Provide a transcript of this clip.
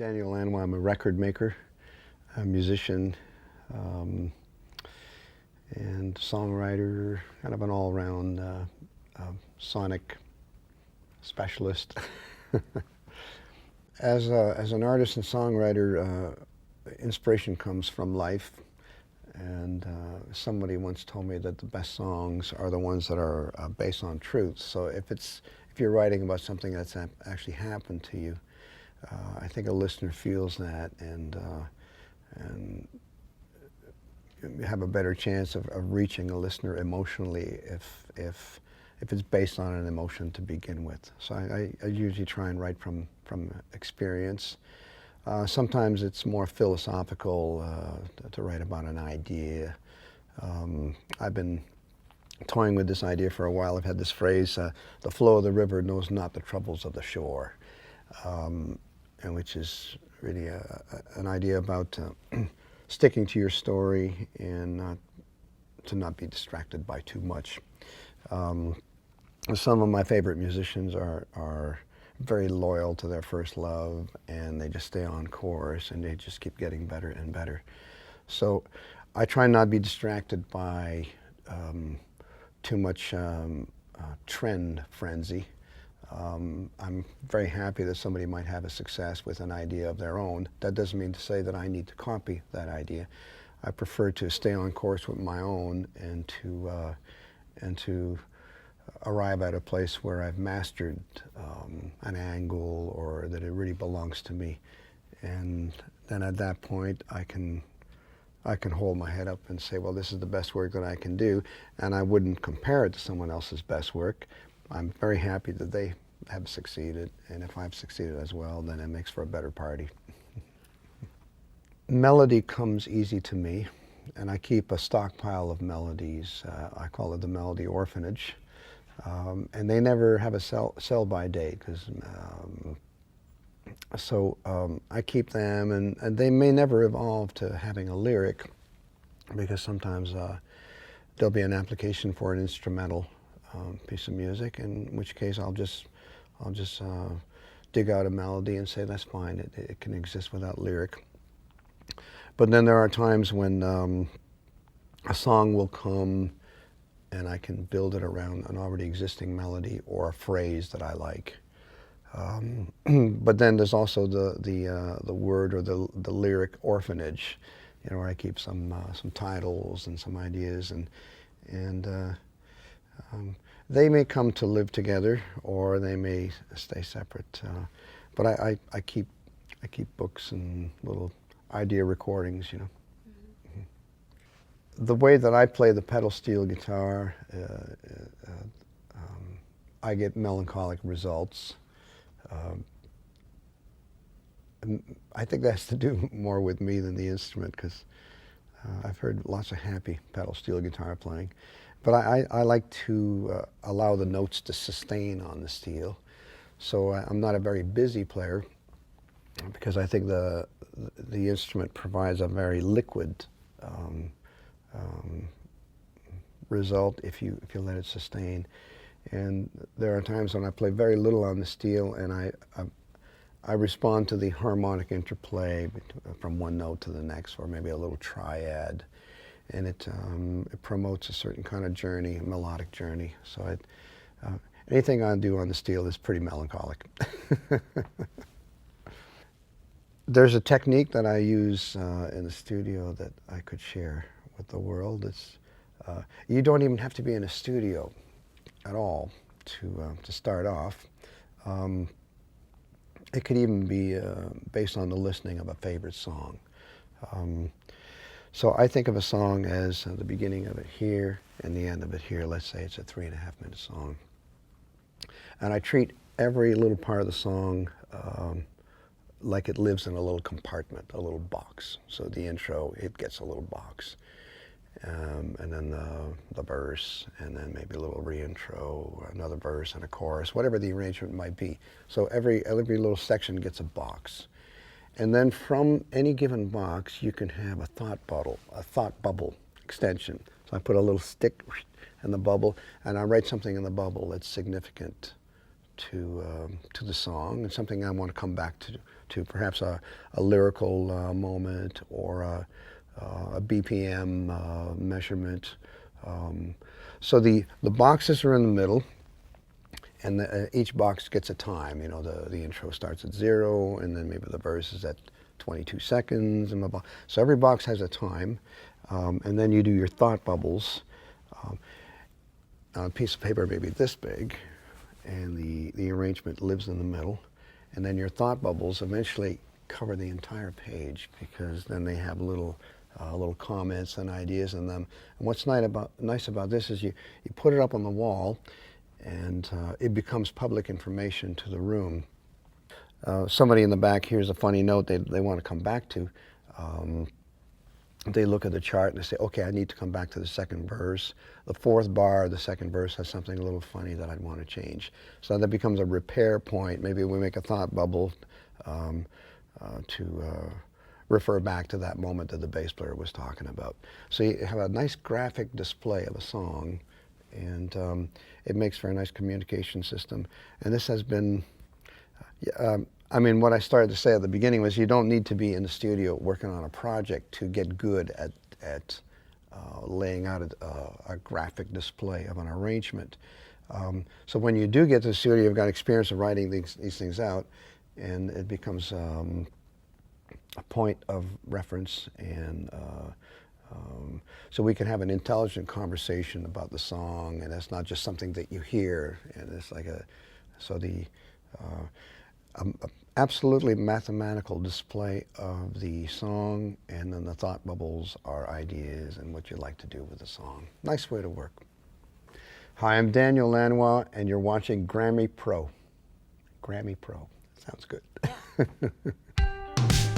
Daniel Lanois. I'm a record maker, a musician, and songwriter, kind of an all-around sonic specialist. As an artist and songwriter, inspiration comes from life, and somebody once told me that the best songs are the ones that are based on truth. So if you're writing about something that's actually happened to you, I think a listener feels that, and you have a better chance of reaching a listener emotionally if it's based on an emotion to begin with. So I usually try and write from experience. Sometimes it's more philosophical to write about an idea. I've been toying with this idea for a while. I've had this phrase, the flow of the river knows not the troubles of the shore, and which is really an idea about sticking to your story and to not be distracted by too much. Some of my favorite musicians are very loyal to their first love, and they just stay on course, and they just keep getting better and better. So I try not to be distracted by too much trend frenzy. I'm very happy that somebody might have a success with an idea of their own. That doesn't mean to say that I need to copy that idea. I prefer to stay on course with my own and to arrive at a place where I've mastered an angle, or that it really belongs to me. And then at that point I can hold my head up and say, well, this is the best work that I can do, and I wouldn't compare it to someone else's best work. I'm very happy that they have succeeded, and if I've succeeded as well, then it makes for a better party. Melody comes easy to me, and I keep a stockpile of melodies. I call it the melody orphanage, and they never have a sell-by date, because I keep them, and they may never evolve to having a lyric, because sometimes there'll be an application for an instrumental piece of music, in which case I'll just dig out a melody and say that's fine. It can exist without lyric. But then there are times when a song will come, and I can build it around an already existing melody or a phrase that I like. But then there's also the word or the lyric orphanage, where I keep some titles and some ideas, and they may come to live together, or they may stay separate. But I keep books and little idea recordings, Mm-hmm. The way that I play the pedal steel guitar, I get melancholic results. I think that has to do more with me than the instrument, because I've heard lots of happy pedal steel guitar playing. But I like to allow the notes to sustain on the steel. So I'm not a very busy player, because I think the instrument provides a very liquid result if you let it sustain. And there are times when I play very little on the steel, and I respond to the harmonic interplay from one note to the next, or maybe a little triad, and it promotes a certain kind of journey, a melodic journey. So anything I do on the steel is pretty melancholic. There's a technique that I use in the studio that I could share with the world. It's you don't even have to be in a studio at all to start off. It could even be based on the listening of a favorite song. So I think of a song as the beginning of it here and the end of it here. Let's say it's a 3.5-minute song. And I treat every little part of the song like it lives in a little compartment, a little box. So the intro, it gets a little box. And then the verse, and then maybe a little re-intro, another verse and a chorus, whatever the arrangement might be. So every little section gets a box. And then from any given box, you can have a thought bubble extension. So I put a little stick in the bubble, and I write something in the bubble that's significant to the song, and something I want to come back to perhaps a lyrical moment or a BPM measurement. So the boxes are in the middle, and each box gets a time. You know, the intro starts at 0, and then maybe the verse is at 22 seconds, and blah, blah. So every box has a time, and then you do your thought bubbles on a piece of paper maybe this big, and the arrangement lives in the middle, and then your thought bubbles eventually cover the entire page, because then they have little comments and ideas in them. And what's nice about this is you put it up on the wall, and it becomes public information to the room. Somebody in the back hears a funny note they want to come back to. They look at the chart and they say, okay, I need to come back to the second verse. The fourth bar of the second verse has something a little funny that I'd want to change. So that becomes a repair point. Maybe we make a thought bubble to refer back to that moment that the bass player was talking about. So you have a nice graphic display of a song, and it makes for a nice communication system. And this has been, I mean, what I started to say at the beginning was you don't need to be in the studio working on a project to get good at laying out a graphic display of an arrangement. So when you do get to the studio, you've got experience of writing these things out, and it becomes a point of reference, and so we can have an intelligent conversation about the song, and that's not just something that you hear, and it's like absolutely mathematical display of the song, and then the thought bubbles are ideas and what you like to do with the song. Nice way to work. Hi, I'm Daniel Lanois, and you're watching GRAMMY Pro. GRAMMY Pro. Sounds good. Yeah.